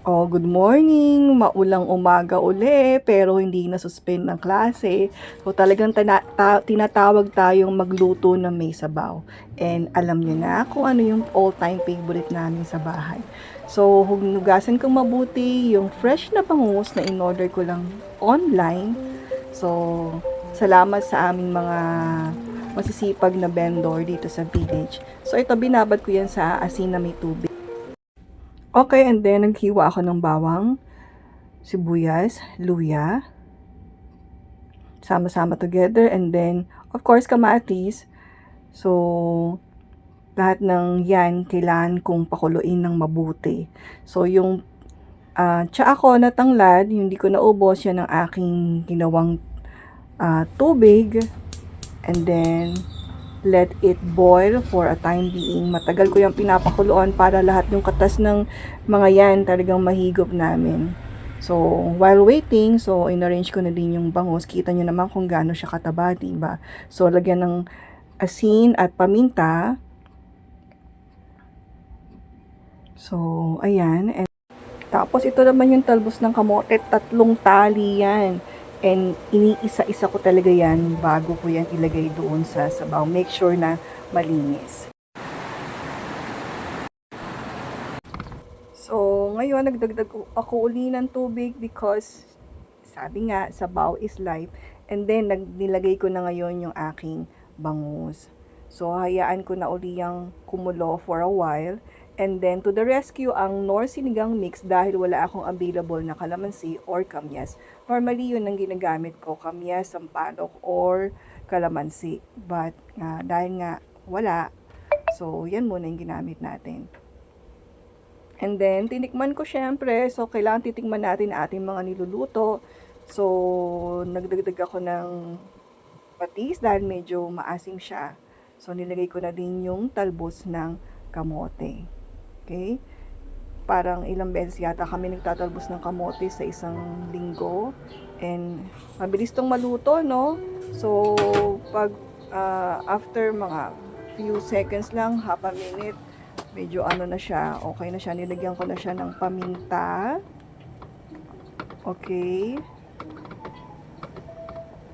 Oh, good morning. Maulang umaga uli, pero hindi na-suspend ng klase. So, talagang tinatawag tayong magluto ng may sabaw. And alam niyo na kung ano yung all-time favorite namin sa bahay. So, hunugasan kong mabuti yung fresh na bangus na in-order ko lang online. So, salamat sa aming mga masisipag na vendor dito sa village. So, ito binabad ko yan sa asin na may tubig. Okay, and then naghiwa ako ng bawang, sibuyas, luya, sama-sama together, and then, of course, kamatis. So, lahat ng yan, kailangan kong pakuluin ng mabuti. So, yung tsaa ko na tanglad, hindi ko naubos yan ng aking ginawang tubig. And then, let it boil for a time being. Matagal ko yung pinapakuluan para lahat yung katas ng mga yan talagang mahigop namin. So, while waiting, so in-arrange ko na din yung bangus. Kita nyo naman kung gaano siya kataba, diba? So, lagyan ng asin at paminta. So, ayan. And, tapos, ito naman yung talbos ng kamote. 3 tali yan. And iniisa-isa ko talaga yan bago ko yan ilagay doon sa sabaw. Make sure na malinis. So, ngayon nagdagdag ako uli ng tubig because sabi nga, sabaw is life. And then, nilagay ko na ngayon yung aking bangus. So, hayaan ko na uli yung kumulo for a while. And then, to the rescue, ang Nor Sinigang Mix dahil wala akong available na kalamansi or kamyas. Normally, yun ang ginagamit ko, kamyas, sampalok, or kalamansi. But, dahil nga wala, so, yan muna yung ginamit natin. And then, tinikman ko syempre. So, kailangan titikman natin ating mga niluluto. So, nagdagdag ako ng patis dahil medyo maasim siya. So, nilagay ko na din yung talbos ng kamote. Okay? Parang ilang beses yata kami nagtatalbos ng kamote sa isang linggo. And, mabilis tong maluto, no? So, pag after mga few seconds lang, half a minute, medyo ano na siya, okay na siya. Nilagyan ko na siya ng paminta. Okay.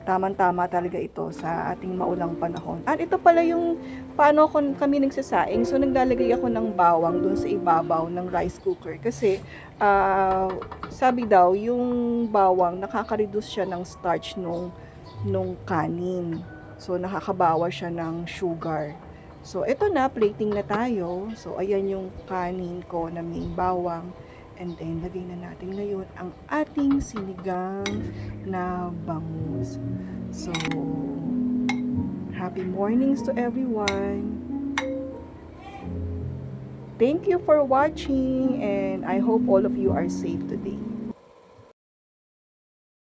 Tamang-tama talaga ito sa ating maulang panahon. At ito pala yung paano kami nagsasaing. So, naglalagay ako ng bawang dun sa ibabaw ng rice cooker. Kasi, sabi daw, yung bawang, nakaka-reduce siya ng starch nung kanin. So, nakakabawa siya ng sugar. So, ito na, plating na tayo. So, ayan yung kanin ko na may bawang. And then, lagay na natin ngayon ang ating sinigang na bangus. So, happy mornings to everyone. Thank you for watching and I hope all of you are safe today.